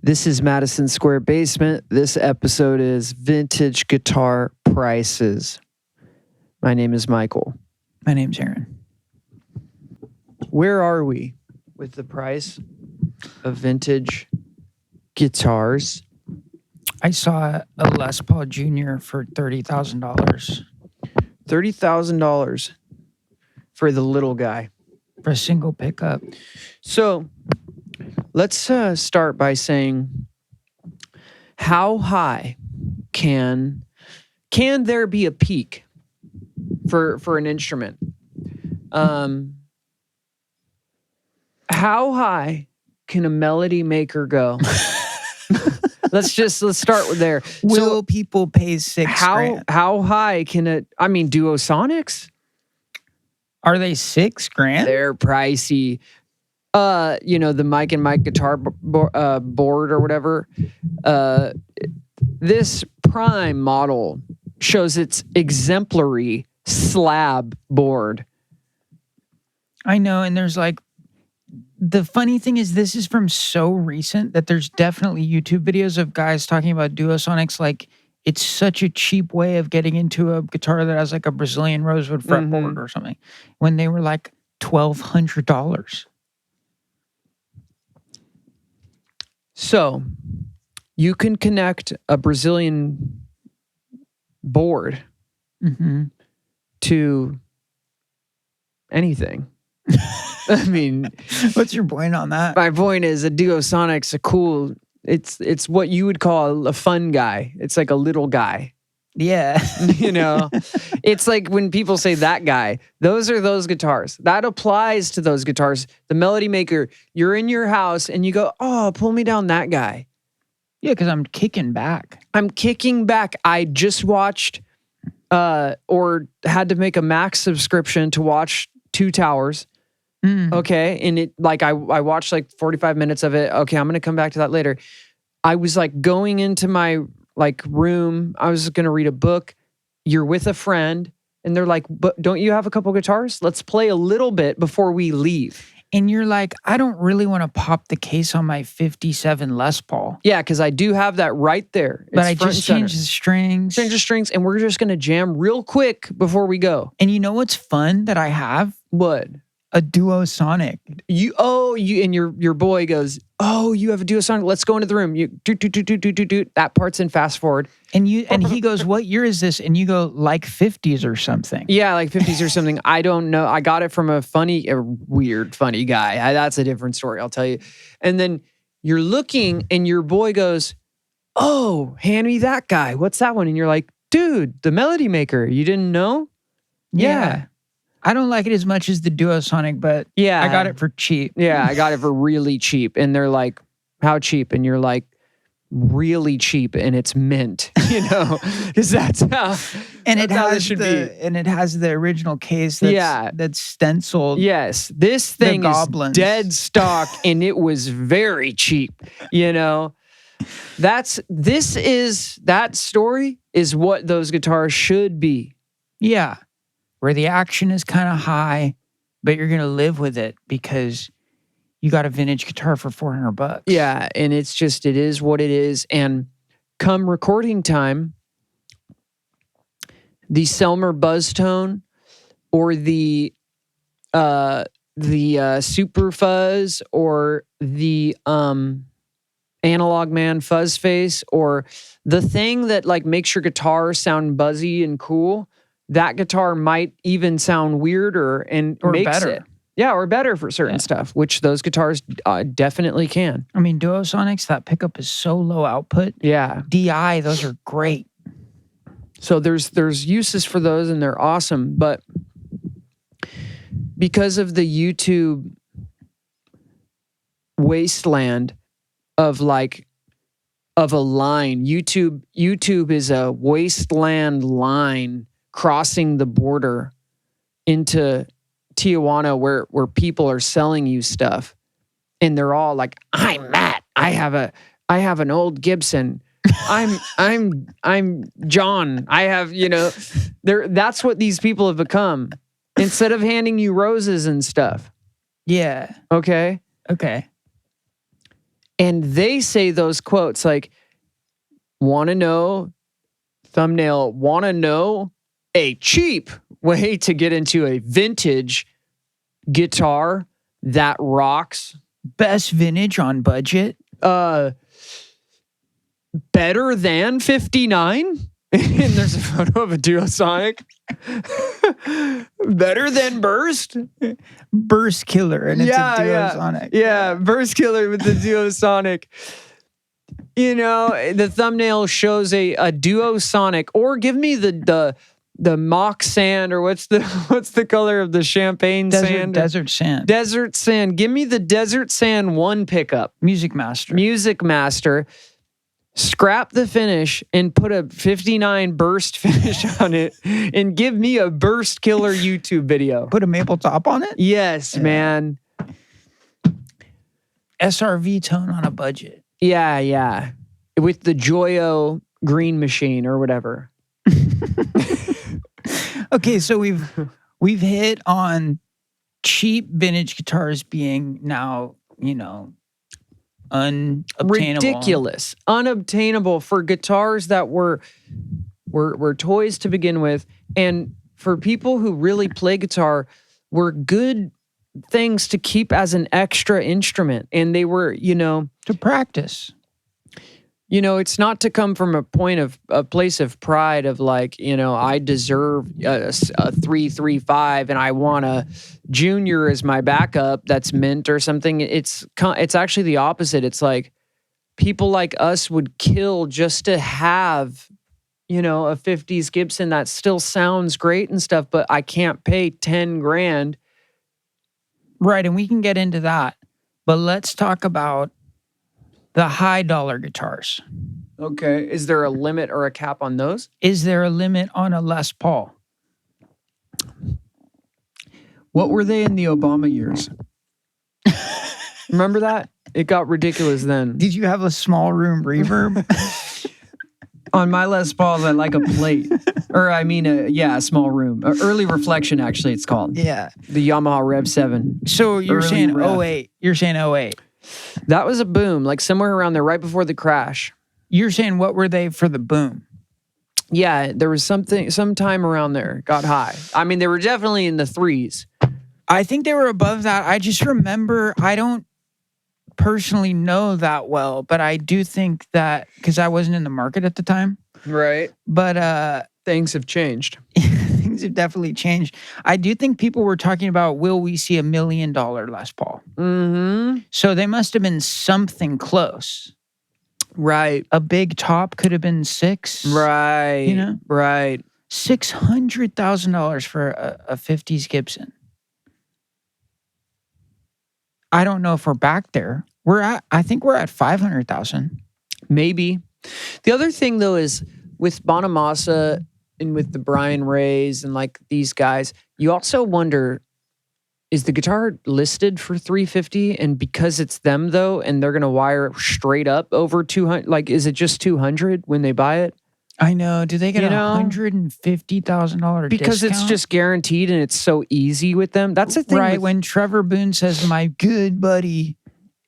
This is Madison Square Basement. This episode is Vintage Guitar Prices. My name is Michael. My name's Aaron. Where are we with the price of vintage guitars? I saw a Les Paul Jr. for $30,000. $30,000 for the little guy. For a single pickup. So let's start by saying, how high can there be a peak for an instrument? How high can a melody maker go? Let's start with there. Will people pay $6,000? How high can it? I mean, Duosonics? Are they $6,000? They're pricey. The mic and mic guitar board or whatever. This Prime model shows its exemplary slab board. I know, and there's like, the funny thing is this is from so recent that there's definitely YouTube videos of guys talking about Duosonics like it's such a cheap way of getting into a guitar that has like a Brazilian rosewood fretboard or something, when they were like $1,200. So you can connect a Brazilian board to anything. I mean, what's your point on that? My point is a Duosonic's a cool, it's what you would call a fun guy. It's like a little guy. Yeah. It's like when people say that guy, those are those guitars. That applies to those guitars. The melody maker, you're in your house and you go, oh, pull me down that guy. Yeah, because I'm kicking back. I just watched or had to make a Max subscription to watch Two Towers. Okay. And it I watched like 45 minutes of it. Okay, I'm going to come back to that later. I was like going into my room. I was going to read a book. You're with a friend and they're like, but don't you have a couple guitars? Let's play a little bit before we leave. And you're like, I don't really want to pop the case on my 57 Les Paul. Yeah, because I do have that right there. But I just changed the strings. Change the strings and we're just going to jam real quick before we go. And you know what's fun that I have? What? A Duosonic. You and your boy goes, oh, you have a Duosonic. Let's go into the room. You do. That part's in fast forward. And he goes, what year is this? And you go, like 50s or something. Yeah, like 50s or something. I don't know. I got it from a weird, funny guy. That's a different story, I'll tell you. And then you're looking and your boy goes, oh, hand me that guy. What's that one? And you're like, dude, the Melody Maker. You didn't know? Yeah. I don't like it as much as the Duosonic, but yeah, I got it for cheap. Yeah, I got it for really cheap. And they're like, how cheap? And you're like, really cheap. And it's mint, because that's how it should be. And it has the original case that's stenciled. Yes, this thing is dead stock and it was very cheap, That story is what those guitars should be. Yeah. Where the action is kind of high, but you're going to live with it because you got a vintage guitar for $400. Yeah, and it is what it is. And come recording time, the Selmer Buzz Tone or the Super Fuzz or the Analog Man Fuzz Face or the thing that makes your guitar sound buzzy and cool, that guitar might even sound weirder or makes better. It. Yeah, or better for certain stuff, which those guitars definitely can. I mean, Duosonics, that pickup is so low output. Yeah. DI, those are great. So there's uses for those and they're awesome, but because of the YouTube wasteland of a line, YouTube is a wasteland line crossing the border into Tijuana where people are selling you stuff and they're all like, I'm Matt. I have an old Gibson. I'm John. I have, that's what these people have become. Instead of handing you roses and stuff. Yeah. Okay. And they say those quotes like, want to know, thumbnail, want to know a cheap way to get into a vintage guitar that rocks. Best vintage on budget. Better than 59. And there's a photo of a Duosonic. Better than Burst. Burst Killer, and it's a Duosonic. Yeah, Burst Killer with the Duosonic. You know, the thumbnail shows a Duosonic, or give me the mock sand, or what's the color of the champagne sand? Desert sand. Desert sand. Give me the Desert Sand 1 pickup. Music Master. Scrap the finish and put a 59 Burst finish on it, and give me a Burst Killer YouTube video. Put a maple top on it? Yes, man. SRV tone on a budget. Yeah. With the Joyo green machine or whatever. Okay, so we've hit on cheap vintage guitars being now, unobtainable. Ridiculous. Unobtainable for guitars that were toys to begin with, and for people who really play guitar, were good things to keep as an extra instrument. And they were, to practice. It's not to come from a place of pride of like, I deserve a 335 and I want a Junior as my backup that's mint or something. It's actually the opposite. It's like people like us would kill just to have, a 50s Gibson that still sounds great and stuff, but I can't pay 10 grand. Right, and we can get into that. But let's talk about the high dollar guitars. Okay. Is there a limit or a cap on those? Is there a limit on a Les Paul? What were they in the Obama years? Remember that? It got ridiculous then. Did you have a small room reverb? On my Les Pauls, I like a plate. Or a small room. Early reflection, actually, it's called. Yeah. The Yamaha Rev 7. So you're saying 08. You're saying 08. That was a boom, like somewhere around there, right before the crash. You're saying what were they for the boom? Yeah, there was some time around there, got high. They were definitely in the 3s. I think they were above that. I just remember, I don't personally know that well, but I do think that, because I wasn't in the market at the time. Right. But things have changed. Things have definitely changed. I do think people were talking about, will we see $1 million Les Paul? Mm-hmm. So they must have been something close. Right. A big top could have been $6. Right. Right. $600,000 for a 50s Gibson. I don't know if we're back there. I think we're at 500,000. Maybe. The other thing though is with Bonamassa and with the Brian Rays and like these guys, you also wonder, is the guitar listed for $350? And because it's them though, and they're gonna wire straight up over 200, like is it just 200 when they buy it? I know. Do they get $150,000 because discount? it's just guaranteed and it's so easy with them? That's the thing. Right. When Trevor Boone says, my good buddy,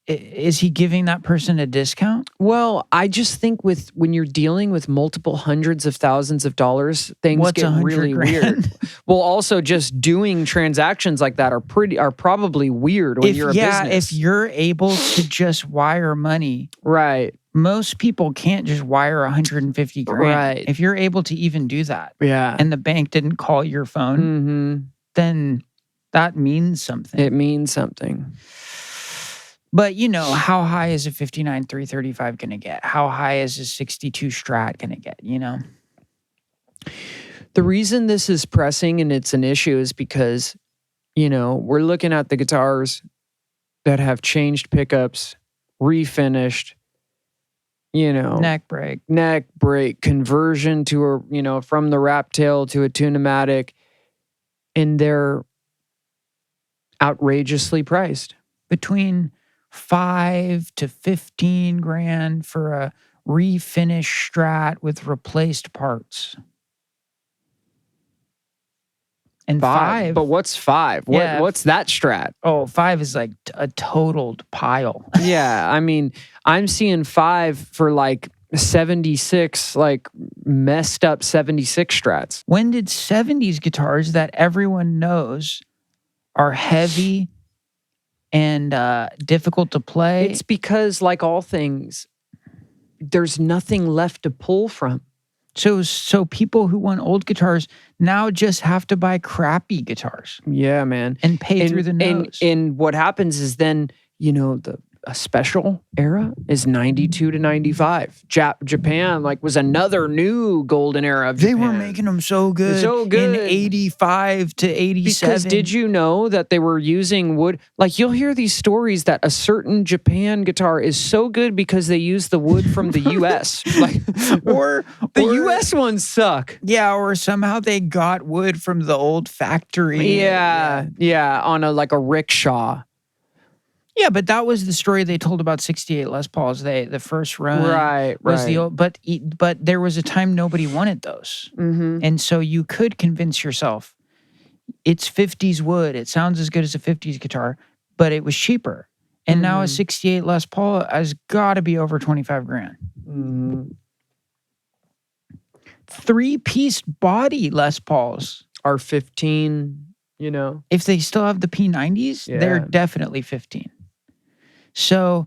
is he giving that person a discount? Well, I just think when you're dealing with multiple hundreds of thousands of dollars, things get really weird. Well, also just doing transactions like that are probably weird when you're a business. If you're able to just wire money. Right. Most people can't just wire 150 grand. Right. If you're able to even do that, and the bank didn't call your phone, then that means something. It means something. But how high is a 59 335 going to get? How high is a 62 Strat going to get? The reason this is pressing and it's an issue is because, we're looking at the guitars that have changed pickups, refinished, neck break, conversion to from the wrap tail to a tune-o-matic, and they're outrageously priced. Between 5 to 15 grand for a refinished Strat with replaced parts. And 5. But what's 5? Yeah. What's that Strat? Oh, 5 is like a totaled pile. Yeah, I mean, I'm seeing 5 for like 76, like messed up 76 Strats. When did 70s guitars that everyone knows are heavy and difficult to play? It's because, like all things, there's nothing left to pull from. So people who want old guitars now just have to buy crappy guitars. Yeah, man. And pay through the nose. And what happens is then, a special era is 92 to 95. Japan was another new golden era of Japan. They were making them so good. In 85 to 87. Because did you know that they were using wood? Like, you'll hear these stories that a certain Japan guitar is so good because they use the wood from the U.S. or the U.S. ones suck. Yeah, or somehow they got wood from the old factory. Yeah, on a rickshaw. Yeah, but that was the story they told about 68 Les Pauls. The first run was the old, but there was a time nobody wanted those, and so you could convince yourself it's 50s wood. It sounds as good as a 50s guitar, but it was cheaper. And now a 68 Les Paul has got to be over 25 grand. 3-piece body Les Pauls are 15. If they still have the P90s, they're definitely 15. So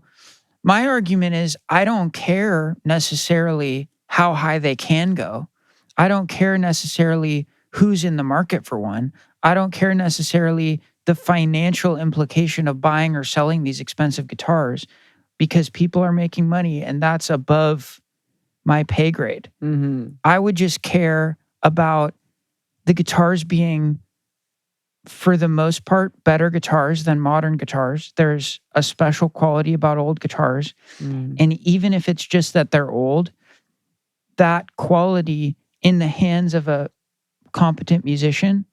my argument is I don't care necessarily how high they can go. I don't care necessarily who's in the market for one. I don't care necessarily the financial implication of buying or selling these expensive guitars because people are making money and that's above my pay grade. I would just care about the guitars being, for the most part, better guitars than modern guitars. There's a special quality about old guitars. And even if it's just that they're old, that quality in the hands of a competent musician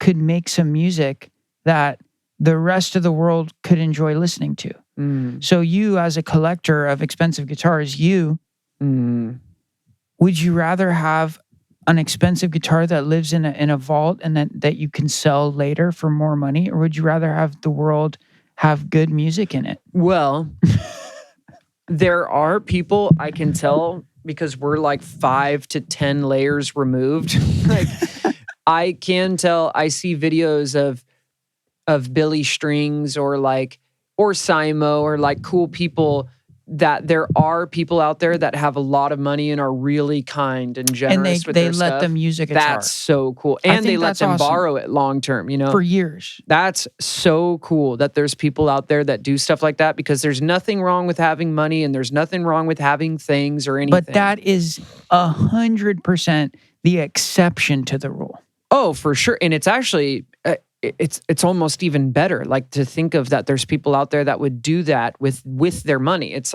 could make some music that the rest of the world could enjoy listening to. So you, as a collector of expensive guitars, would you rather have an expensive guitar that lives in a vault and that you can sell later for more money? Or would you rather have the world have good music in it? Well, there are people I can tell because we're like 5 to 10 layers removed. I can tell. I see videos of Billy Strings or Simo or cool people, that there are people out there that have a lot of money and are really kind and generous with their stuff. And they let them use a guitar. That's so cool. And they let them borrow it long term, For years. That's so cool that there's people out there that do stuff like that, because there's nothing wrong with having money and there's nothing wrong with having things or anything. But that is 100% the exception to the rule. Oh, for sure. And it's actually... It's almost even better, to think of that there's people out there that would do that with their money. It's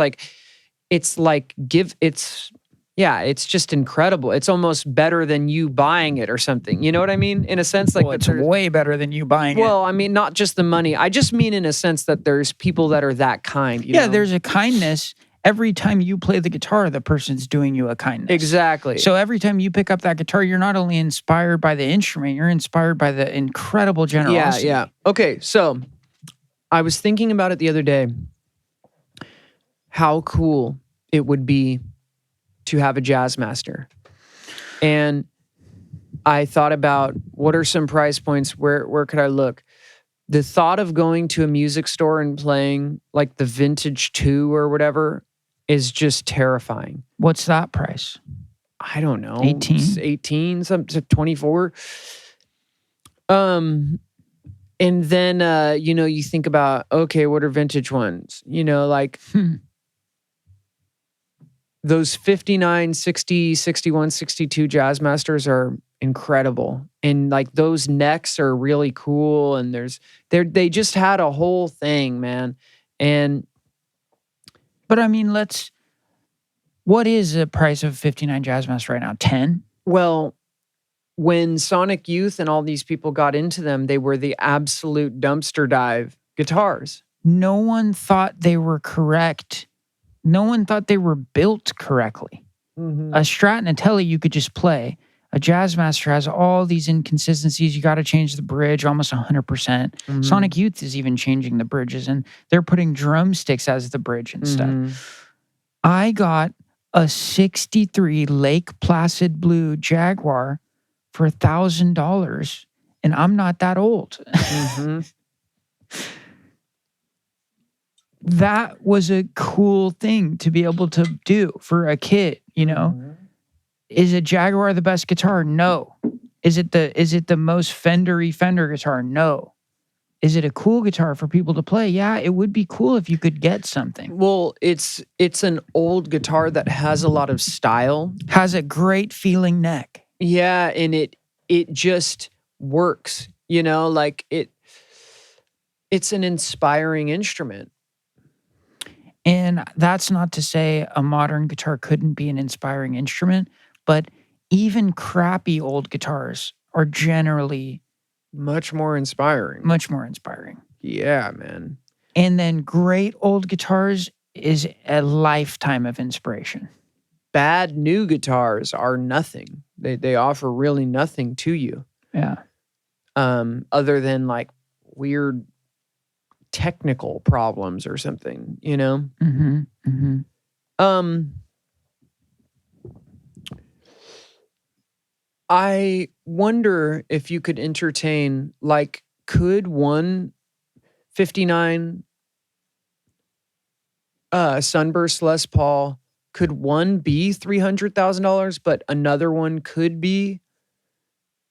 just incredible. It's almost better than you buying it or something. You know what I mean? In a sense, it's way better than you buying it. Well, I mean, not just the money. I just mean in a sense that there's people that are that kind. You know? There's a kindness. Every time you play the guitar, the person's doing you a kindness. Exactly. So every time you pick up that guitar, you're not only inspired by the instrument, you're inspired by the incredible generosity. Yeah. Okay, so I was thinking about it the other day, how cool it would be to have a jazz master. And I thought about what are some price points, where could I look? The thought of going to a music store and playing the Vintage 2 or whatever is just terrifying. What's that price? I don't know. 18? Some to 24. And then you think about, okay, what are vintage ones? Those 59, 60, 61, 62 Jazz Masters are incredible. And those necks are really cool. And they just had a whole thing, man. But I mean, what is the price of 59 Jazz Master right now? 10? Well, when Sonic Youth and all these people got into them, they were the absolute dumpster dive guitars. No one thought they were correct. No one thought they were built correctly. A Strat and a Tele you could just play. A Jazzmaster has all these inconsistencies. You got to change the bridge almost 100%. Sonic Youth is even changing the bridges, and they're putting drumsticks as the bridge and stuff. I got a 63 Lake Placid Blue Jaguar for $1,000, and I'm not that old. That was a cool thing to be able to do for a kid, you know? Is a Jaguar the best guitar? No. Is it the most Fender guitar? No. Is it a cool guitar for people to play? Yeah, it would be cool if you could get something. Well, it's an old guitar that has a lot of style. Has a great feeling neck. Yeah, and it just works, you know, like it's an inspiring instrument. And that's not to say a modern guitar couldn't be an inspiring instrument, but even crappy old guitars are generally much more inspiring. Yeah, man. And then great old guitars is a lifetime of inspiration. Bad new guitars are nothing. They offer really nothing to you. Yeah. Other than like weird technical problems or something, you know? I wonder if you could entertain, like, could one 59 Sunburst Les Paul, could one be $300,000, but another one could be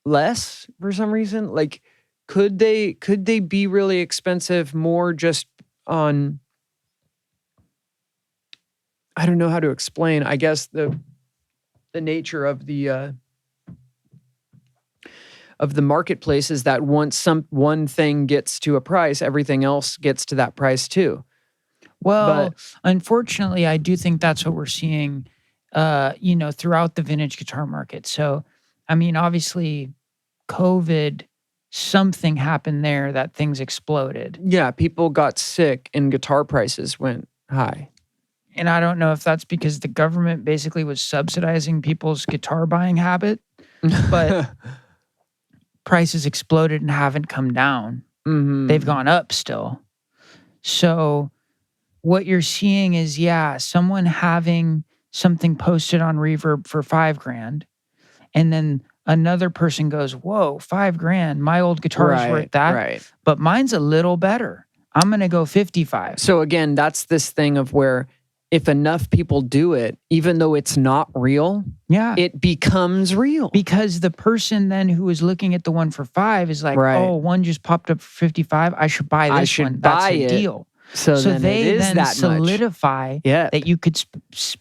less for some reason? Like, could they be really expensive more just on, I don't know how to explain, I guess the nature of the marketplace is that once one thing gets to a price, everything else gets to that price too. Well, unfortunately, I do think that's what we're seeing, you know, throughout the vintage guitar market. So, I mean, obviously, COVID, something happened there that things exploded. Yeah, people got sick and guitar prices went high. And I don't know if that's because the government basically was subsidizing people's guitar buying habit, but prices exploded and haven't come down. They've gone up still. So what you're seeing is, yeah, someone having something posted on Reverb for $5,000, and then another person goes, "Whoa, $5,000! My old guitar is worth that, but mine's a little better. I'm gonna go 55." So again, that's this thing of where if enough people do it, even though it's not real, it becomes real. Because the person then who is looking at the one for $5 is like, "Oh, one just popped up for 55. I should buy this one. That's a deal." So they then solidify that you could,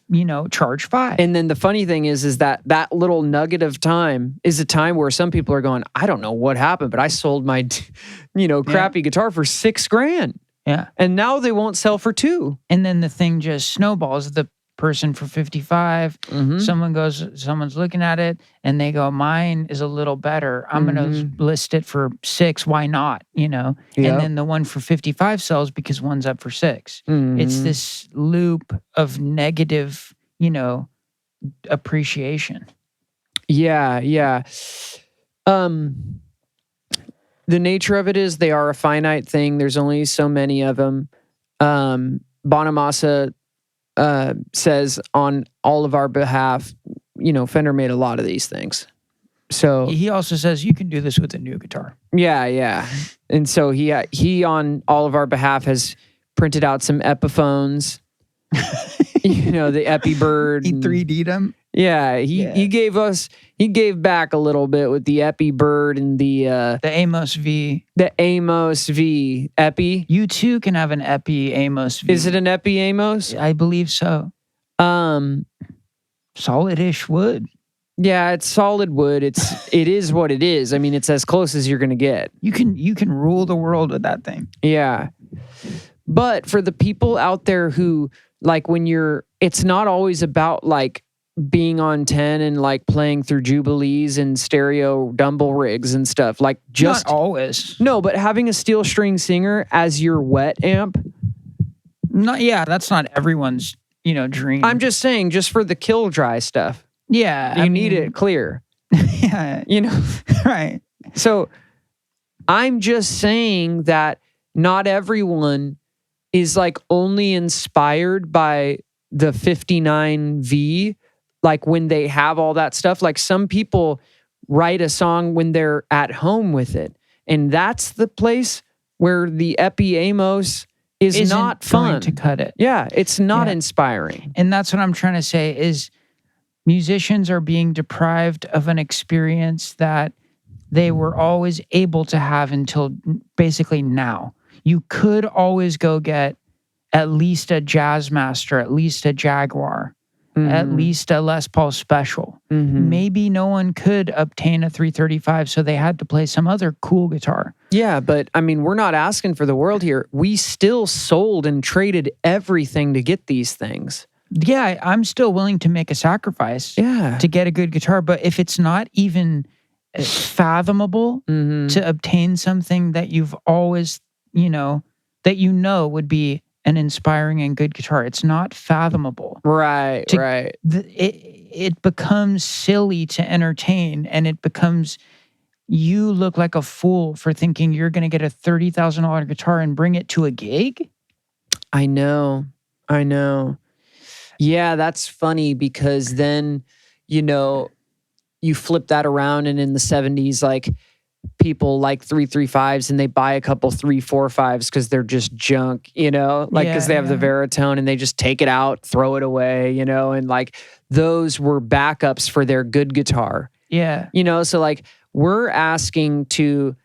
you know, charge $5. And then the funny thing is that little nugget of time is a time where some people are going, "I don't know what happened, but I sold my, you know, crappy guitar for $6,000." Yeah. And now they won't sell for $2,000. And then the thing just snowballs. The person for 55, someone's looking at it and they go, "Mine is a little better. I'm going to list it for $6. Why not?" You know? And then the one for 55 sells because one's up for $6. It's this loop of negative, you know, appreciation. Yeah. The nature of it is they are a finite thing. There's only so many of them. Bonamassa says on all of our behalf, you know, Fender made a lot of these things. So he also says you can do this with a new guitar. Yeah. And so he on all of our behalf has printed out some Epiphones. You know, the Epi-Bird. He 3D'd them. Yeah, he gave back a little bit with the Epi-Bird and the Amos V. The Amos V Epi. You too can have an Epi Amos V. Is it an Epi Amos? I believe so. Solid-ish wood. Yeah, it's solid wood. It is what it is. I mean, it's as close as you're gonna get. You can rule the world with that thing. Yeah. But for the people out there who, like, it's not always about like being on 10 and like playing through Jubilees and stereo Dumble rigs and stuff. Like, just not always. No, but having a steel string singer as your wet amp. That's not everyone's, you know, dream. I'm just saying, just for the kill dry stuff. Yeah. You need it clear. Yeah. You know? Right. So I'm just saying that not everyone is like only inspired by the 59V, like when they have all that stuff. Like some people write a song when they're at home with it. And that's the place where the Epi Amos is not fun. Going to cut it. Yeah, it's not inspiring. And that's what I'm trying to say is musicians are being deprived of an experience that they were always able to have until basically now. You could always go get at least a Jazzmaster, at least a Jaguar, at least a Les Paul Special. Maybe no one could obtain a 335, so they had to play some other cool guitar. Yeah, but I mean, we're not asking for the world here. We still sold and traded everything to get these things. Yeah, I'm still willing to make a sacrifice to get a good guitar, but if it's not even fathomable to obtain something that you've always, that would be an inspiring and good guitar, it's not fathomable. Right. It becomes silly to entertain, and it becomes, you look like a fool for thinking you're going to get a $30,000 guitar and bring it to a gig. I know. Yeah, that's funny because then, you flip that around, and in the 70s, like people like 335s and they buy a couple 345s because they're just junk, because they have the Veritone and they just take it out, throw it away, and like those were backups for their good guitar. Yeah. So like we're asking to,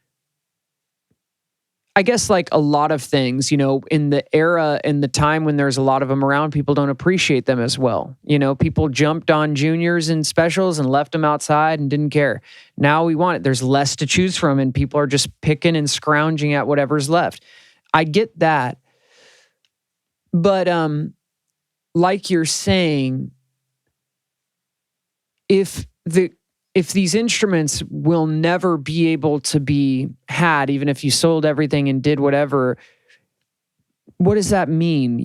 I guess like a lot of things, in the era, in the time when there's a lot of them around, people don't appreciate them as well. People jumped on juniors and specials and left them outside and didn't care. Now we want it. There's less to choose from and people are just picking and scrounging at whatever's left. I get that. But like you're saying, if these instruments will never be able to be had, even if you sold everything and did whatever, what does that mean?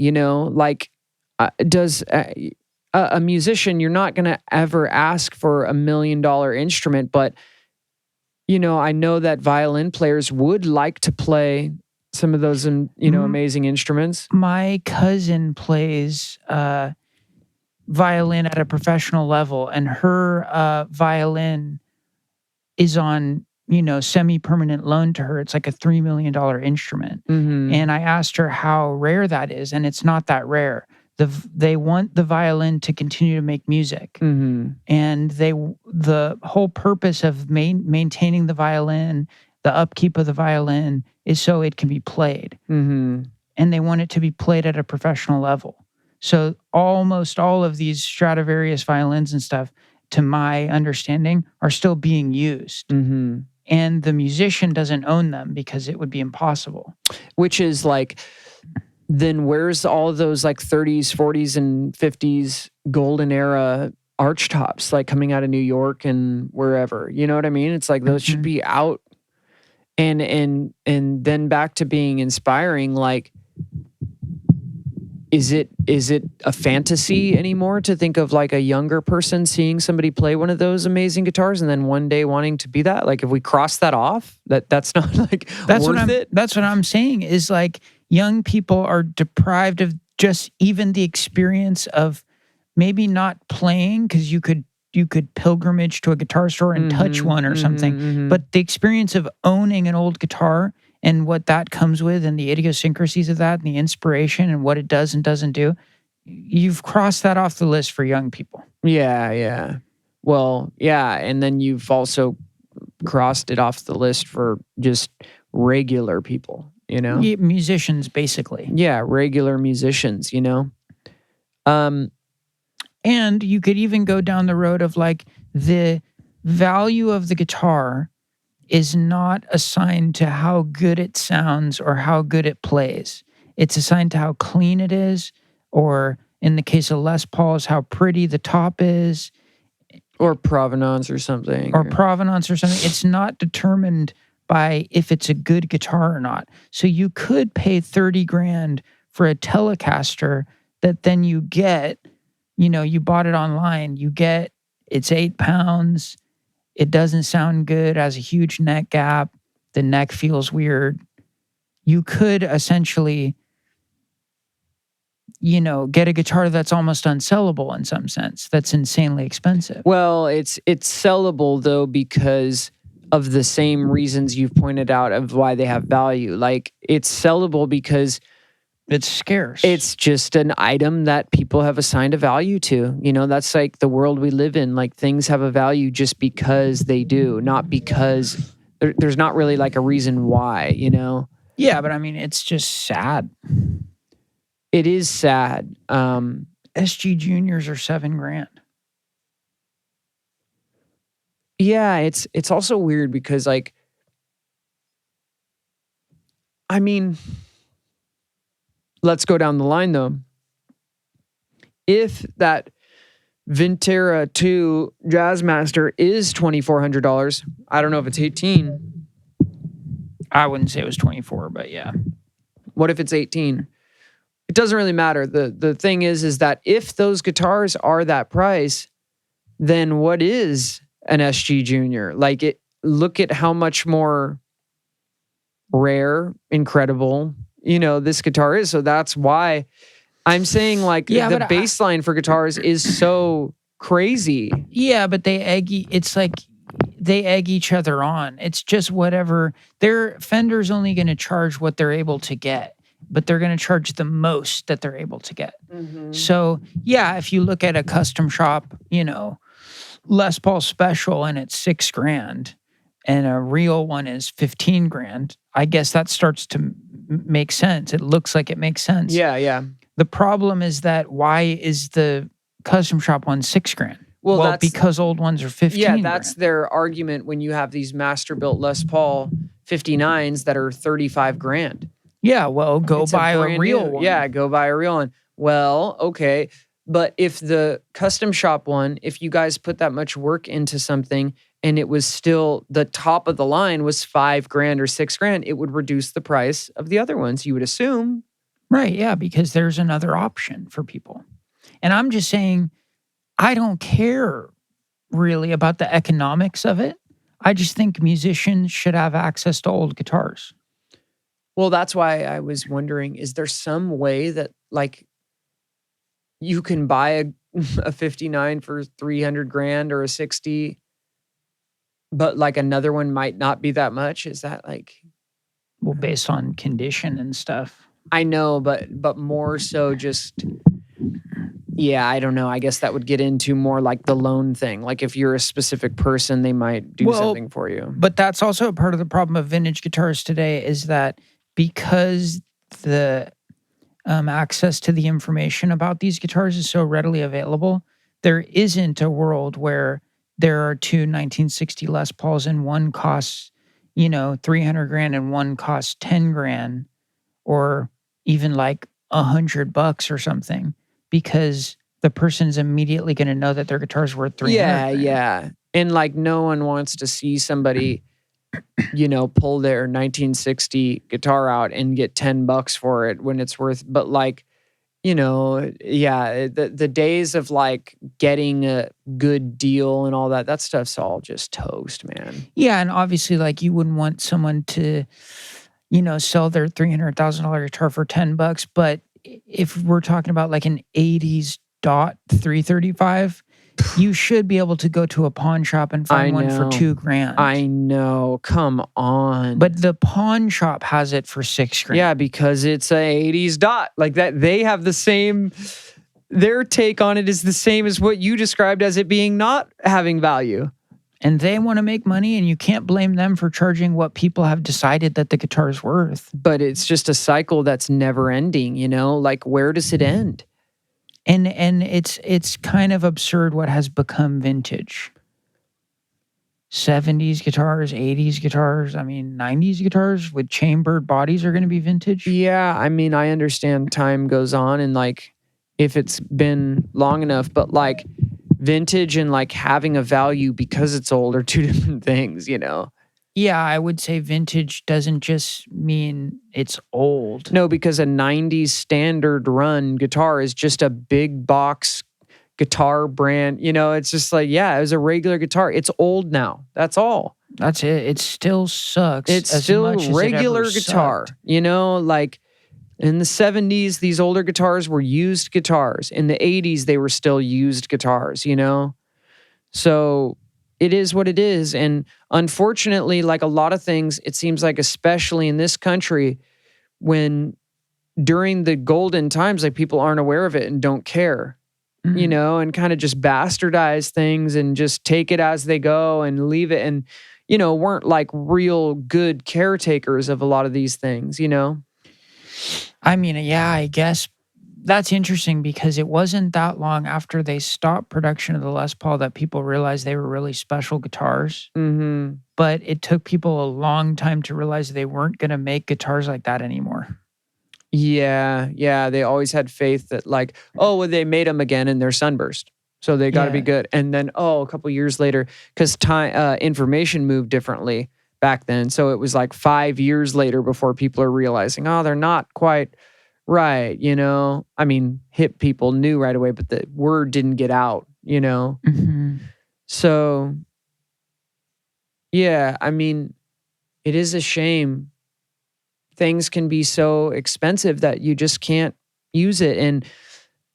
Does a musician, you're not going to ever ask for $1 million instrument, but, I know that violin players would like to play some of those, amazing instruments. My cousin plays violin at a professional level, and her violin is on semi-permanent loan to her. It's like a $3 million instrument. And I asked her how rare that is, and it's not that rare. They want the violin to continue to make music, and the whole purpose of maintaining the violin, the upkeep of the violin, is so it can be played, and they want it to be played at a professional level. So almost all of these Stradivarius violins and stuff, to my understanding, are still being used. And the musician doesn't own them because it would be impossible. Which is like, then where's all those like 30s, 40s, and 50s golden era archtops like coming out of New York and wherever? You know what I mean? It's like those should be out. And then back to being inspiring, like, Is it a fantasy anymore to think of like a younger person seeing somebody play one of those amazing guitars and then one day wanting to be that? Like if we cross that off, that's not like worth it? That's what I'm saying is like young people are deprived of just even the experience of maybe not playing, because you could pilgrimage to a guitar store and touch one or something, but the experience of owning an old guitar and what that comes with and the idiosyncrasies of that and the inspiration and what it does and doesn't do, you've crossed that off the list for young people. Yeah. Well, yeah, and then you've also crossed it off the list for just regular people, Yeah, musicians, basically. Yeah, regular musicians, And you could even go down the road of like the value of the guitar is not assigned to how good it sounds or how good it plays. It's assigned to how clean it is, or in the case of Les Paul's, how pretty the top is. Or provenance or something. It's not determined by if it's a good guitar or not. So you could pay $30,000 for a Telecaster that then you get, you bought it online, it's 8 pounds, It doesn't sound good, has a huge neck gap. The neck feels weird. You could essentially, get a guitar that's almost unsellable in some sense. That's insanely expensive. Well, it's sellable though because of the same reasons you've pointed out of why they have value. Like it's sellable because it's scarce. It's just an item that people have assigned a value to. That's like the world we live in. Like things have a value just because they do, not because there's not really like a reason why, Yeah, but I mean, it's just sad. It is sad. SG Juniors are $7,000. Yeah, it's also weird because like, I mean, let's go down the line though. If that Vintera 2 Jazzmaster is $2,400, I don't know if it's 18. I wouldn't say it was 24, but yeah. What if it's 18? It doesn't really matter. The thing is that if those guitars are that price, then what is an SG Junior? Like look at how much more rare, incredible, this guitar is. So that's why I'm saying like the baseline for guitars is so crazy. Yeah, but it's like they egg each other on. It's just whatever. Their Fender's only going to charge what they're able to get, but they're going to charge the most that they're able to get. Mm-hmm. So yeah, if you look at a custom shop, Les Paul Special and it's $6,000 and a real one is $15,000, I guess that starts to make sense. It looks like it makes sense. Yeah. The problem is that why is the custom shop one $6,000? Well, because old ones are $15,000. Yeah, that's their argument when you have these master built Les Paul 59s that are $35,000. Yeah, well, go buy a real one. Yeah, go buy a real one. Well, okay. But if the custom shop one, if you guys put that much work into something and it was still the top of the line was $5,000 or $6,000, it would reduce the price of the other ones, you would assume. Right, yeah, because there's another option for people. And I'm just saying, I don't care really about the economics of it. I just think musicians should have access to old guitars. Well, that's why I was wondering, is there some way that like you can buy a 59 for $300,000 or a 60, but like another one might not be that much? Is that like... Well, based on condition and stuff. I know, but more so just... Yeah, I don't know. I guess that would get into more like the loan thing. Like if you're a specific person, they might do something for you. But that's also a part of the problem of vintage guitars today is that because the access to the information about these guitars is so readily available, there isn't a world where there are two 1960 Les Pauls and one costs, $300,000 and one costs $10,000 or even like $100 or something. Because the person's immediately going to know that their guitar's worth $300,000. Yeah. And like no one wants to see somebody, pull their 1960 guitar out and get $10 for it when it's worth. But like, the days of like getting a good deal and all that stuff's all just toast, man. Yeah, and obviously, like you wouldn't want someone to, sell their $300,000 guitar for $10, but if we're talking about like an 80s dot 335, you should be able to go to a pawn shop and find one for $2,000. I know. Come on. But the pawn shop has it for $6,000. Yeah, because it's a 80s dot. Like that, they have the same, their take on it is the same as what you described as it being not having value. And they want to make money, and you can't blame them for charging what people have decided that the guitar's worth. But it's just a cycle that's never ending, Like, where does it end? And it's kind of absurd what has become vintage. 70s guitars, 80s guitars, 90s guitars with chambered bodies are going to be vintage. Yeah, I understand time goes on, and like, if it's been long enough, but like, vintage and like having a value because it's old are two different things, Yeah, I would say vintage doesn't just mean it's old. No, because a 90s standard run guitar is just a big box guitar brand. You know, it's just like, yeah, it was a regular guitar. It's old now. That's all. That's it. It still sucks. It's as still much as regular it ever guitar. sucked. You know, like in the 70s, these older guitars were used guitars. In the 80s, they were still used guitars, you know? So it is what it is. And unfortunately, like a lot of things, it seems like, especially in this country, when during the golden times, like people aren't aware of it and don't care, you know, and kind of just bastardize things and just take it as they go and leave it. And, you know, weren't like real good caretakers of a lot of these things, you know? I mean, yeah, I guess that's interesting because it wasn't that long after they stopped production of the Les Paul that people realized they were really special guitars. Mm-hmm. But it took people a long time to realize they weren't going to make guitars like that anymore. Yeah. They always had faith that like, oh, well, they made them again and they're sunburst, so they got to be good. And then, a couple years later, because time information moved differently back then, so it was like 5 years later before people are realizing, oh, they're not quite right. You know, I mean, hip people knew right away, but the word didn't get out. You know, so yeah, I mean, it is a shame. Things can be so expensive that you just can't use it. And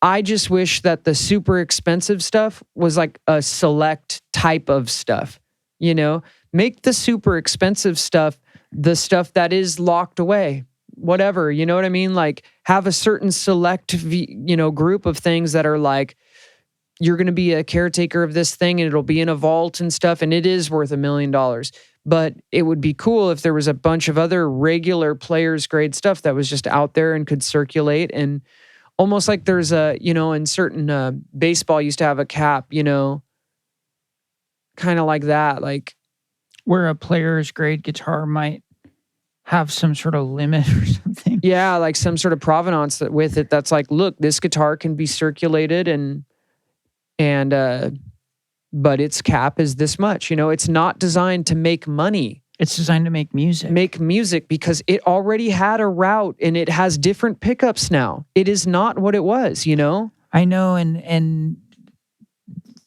I just wish that the super expensive stuff was like a select type of stuff, you know? Make the super expensive stuff the stuff that is locked away, whatever, you know what I mean? Like have a certain select, group of things that are like, you're going to be a caretaker of this thing and it'll be in a vault and stuff, and it is worth $1 million. But it would be cool if there was a bunch of other regular players grade stuff that was just out there and could circulate. And almost like there's a, in certain baseball used to have a cap, kind of like that. Like where a player's grade guitar might have some sort of limit or something. Yeah, like some sort of provenance with it that's like, look, this guitar can be circulated and but its cap is this much. It's not designed to make money. It's designed to make music. Make music because it already had a route and it has different pickups now. It is not what it was, I know, and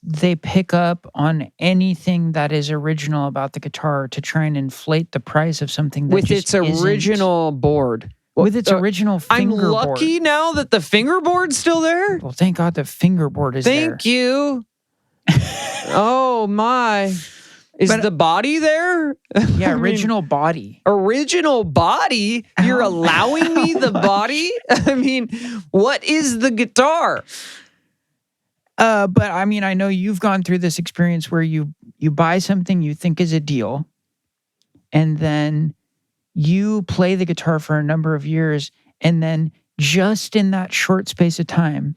they pick up on anything that is original about the guitar to try and inflate the price of something that with its original board. With its original fingerboard. I'm lucky now that the fingerboard's still there. Well, thank God the fingerboard is there. Thank you. Oh my. Is the body there? Yeah, original body. Original body? You're allowing me the body? I mean, what is the guitar? But I mean, I know you've gone through this experience where you buy something you think is a deal, and then you play the guitar for a number of years, and then just in that short space of time,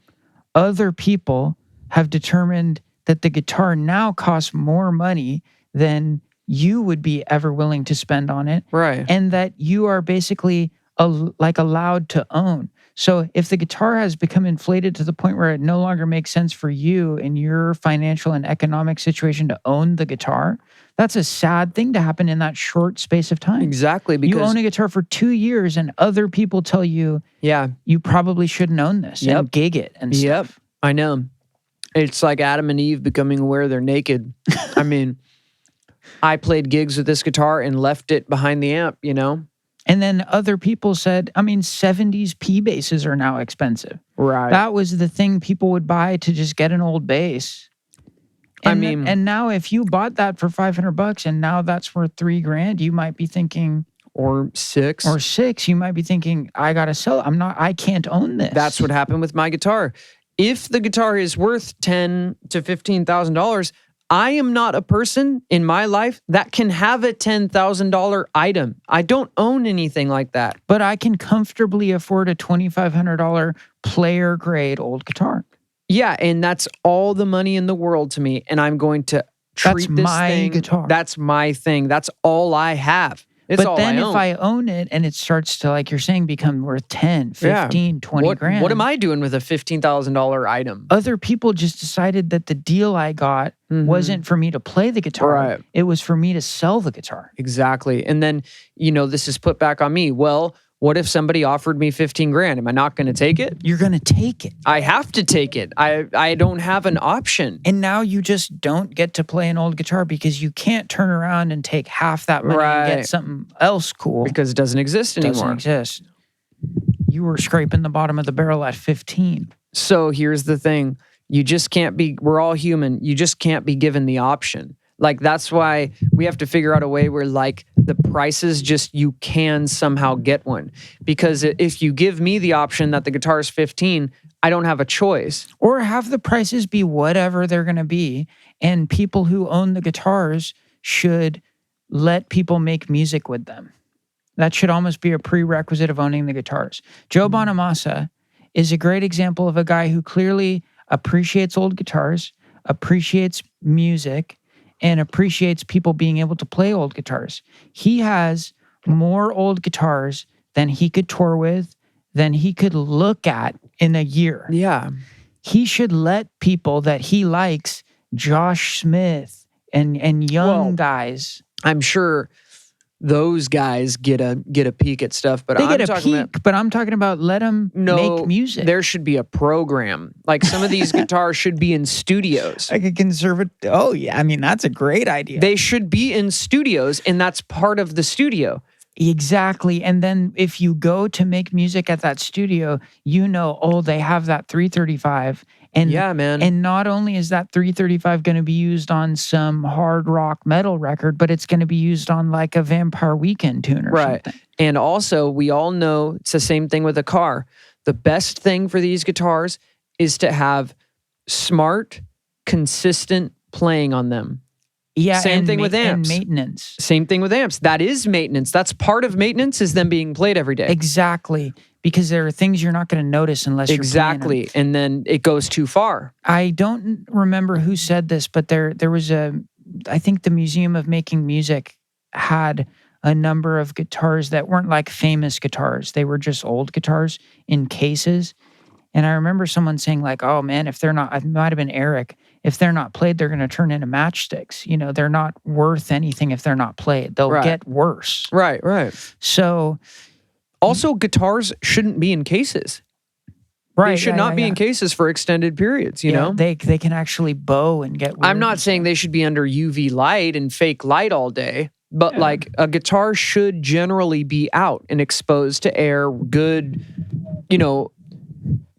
other people have determined that the guitar now costs more money than you would be ever willing to spend on it. Right. And that you are basically allowed to own. So if the guitar has become inflated to the point where it no longer makes sense for you in your financial and economic situation to own the guitar, that's a sad thing to happen in that short space of time. Exactly. Because you own a guitar for 2 years and other people tell you, you probably shouldn't own this and gig it and stuff. Yep, I know. It's like Adam and Eve becoming aware they're naked. I mean, I played gigs with this guitar and left it behind the amp, And then other people said, 70s P basses are now expensive. Right. That was the thing people would buy to just get an old bass. And and now if you bought that for $500 and now that's worth $3,000, you might be thinking, or six, you might be thinking, I gotta sell it. I can't own this. That's what happened with my guitar. If the guitar is worth $10,000 to $15,000, I am not a person in my life that can have a $10,000 item. I don't own anything like that. But I can comfortably afford a $2,500 player grade old guitar. Yeah, and that's all the money in the world to me. And I'm going to treat this thing. Guitar. That's my thing. That's all I have. It's all I own. If I own it and it starts to, like you're saying, become worth 10, 15, 20 grand. What am I doing with a $15,000 item? Other people just decided that the deal I got wasn't for me to play the guitar. Right. It was for me to sell the guitar. Exactly. And then, this is put back on me. Well, What if somebody offered me 15 grand? Am I not going to take it? You're going to take it. I have to take it. I don't have an option. And now you just don't get to play an old guitar because you can't turn around and take half that money and get something else cool. Because it doesn't exist anymore. Doesn't exist. You were scraping the bottom of the barrel at 15. So here's the thing. You just can't be, we're all human. You just can't be given the option. Like, that's why we have to figure out a way where, like, the prices just, you can somehow get one. Because if you give me the option that the guitar is 15, I don't have a choice. Or have the prices be whatever they're going to be. And people who own the guitars should let people make music with them. That should almost be a prerequisite of owning the guitars. Joe Bonamassa is a great example of a guy who clearly appreciates old guitars, appreciates music, and appreciates people being able to play old guitars. He has more old guitars than he could tour with, than he could look at in a year. Yeah. He should let people that he likes, Josh Smith and young guys. I'm sure those guys get a peek at stuff, but they get a peek. But I'm talking about let them make music. There should be a program. Like, some of these guitars should be in studios. Like a conservative. Oh yeah, I mean, that's a great idea. They should be in studios, and that's part of the studio. Exactly. And then if you go to make music at that studio, they have that 335. And yeah, man. And not only is that 335 going to be used on some hard rock metal record, but it's going to be used on like a Vampire Weekend tune or something. And also, we all know it's the same thing with a car. The best thing for these guitars is to have smart, consistent playing on them. Yeah, same thing with amps. And maintenance. Same thing with amps. That is maintenance. That's part of maintenance, is them being played every day. Exactly. Because there are things you're not going to notice unless you're playing them. And then it goes too far. I don't remember who said this, but there was I think the Museum of Making Music had a number of guitars that weren't like famous guitars. They were just old guitars in cases. And I remember someone saying like, oh man, if they're not, it might have been Eric, if they're not played, they're going to turn into matchsticks. They're not worth anything if they're not played. They'll get worse. Right. So... Also, guitars shouldn't be in cases. Right. They should not be in cases for extended periods, you know? They can actually bow and get weird. I'm not saying they should be under UV light and fake light all day, but like, a guitar should generally be out and exposed to air, good,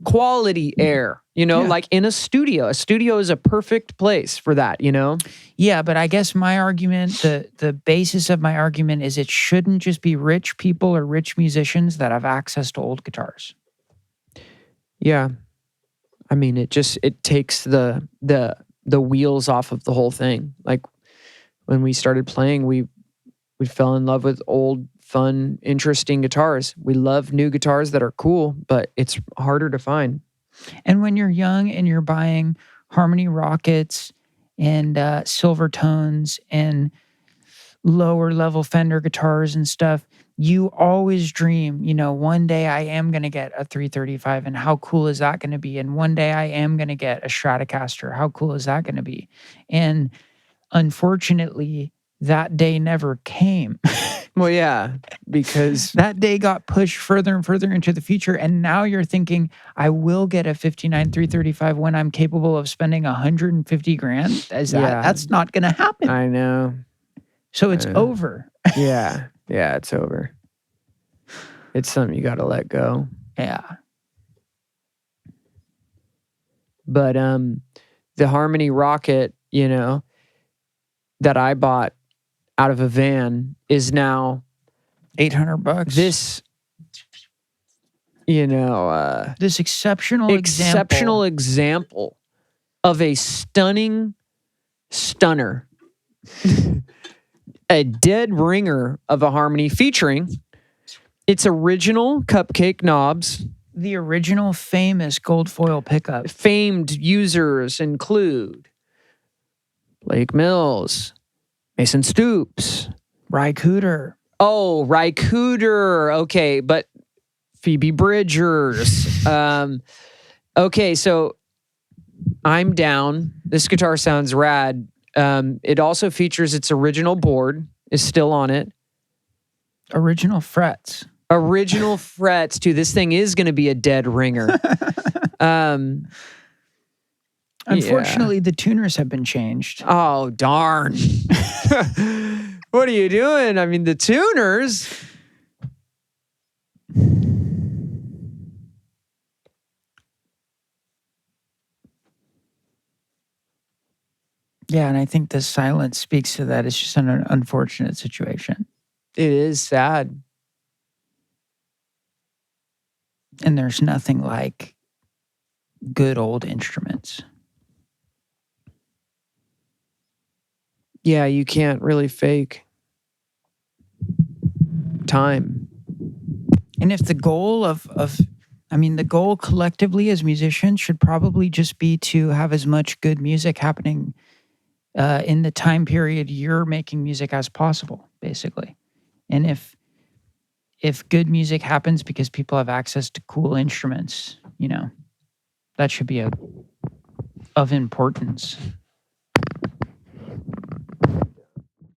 quality air, like in a studio. A studio is a perfect place for that, Yeah, but I guess my argument, the basis of my argument is it shouldn't just be rich people or rich musicians that have access to old guitars. Yeah. I mean, it takes the wheels off of the whole thing. Like, when we started playing, we fell in love with old, fun, interesting guitars. We love new guitars that are cool, but it's harder to find. And when you're young and you're buying Harmony Rockets and Silvertones and lower level Fender guitars and stuff, you always dream, one day I am going to get a 335, and how cool is that going to be? And one day I am going to get a Stratocaster. How cool is that going to be? And unfortunately, that day never came. Well, yeah, because that day got pushed further and further into the future. And now you're thinking, I will get a 59 335 when I'm capable of spending 150 grand. That's not going to happen. I know. So it's over. Yeah, it's over. It's something you got to let go. Yeah. But the Harmony Rocket, that I bought out of a van is now $800. This, this exceptional example of a stunning stunner, a dead ringer of a Harmony featuring its original cupcake knobs. The original famous gold foil pickup. Famed users include Blake Mills, Mason Stoops, Ry Cooder. Oh, Ry Cooder. Okay, but Phoebe Bridgers. Okay, so I'm down. This guitar sounds rad. It also features its original board, is still on it. Original frets. Original frets too. This thing is going to be a dead ringer. Unfortunately, the tuners have been changed. Oh, darn. What are you doing? I mean, the tuners. Yeah, and I think the silence speaks to that. It's just an unfortunate situation. It is sad. And there's nothing like good old instruments. Yeah, you can't really fake time. And if the goal the goal collectively as musicians should probably just be to have as much good music happening in the time period you're making music as possible, basically. And if good music happens because people have access to cool instruments, that should be of importance.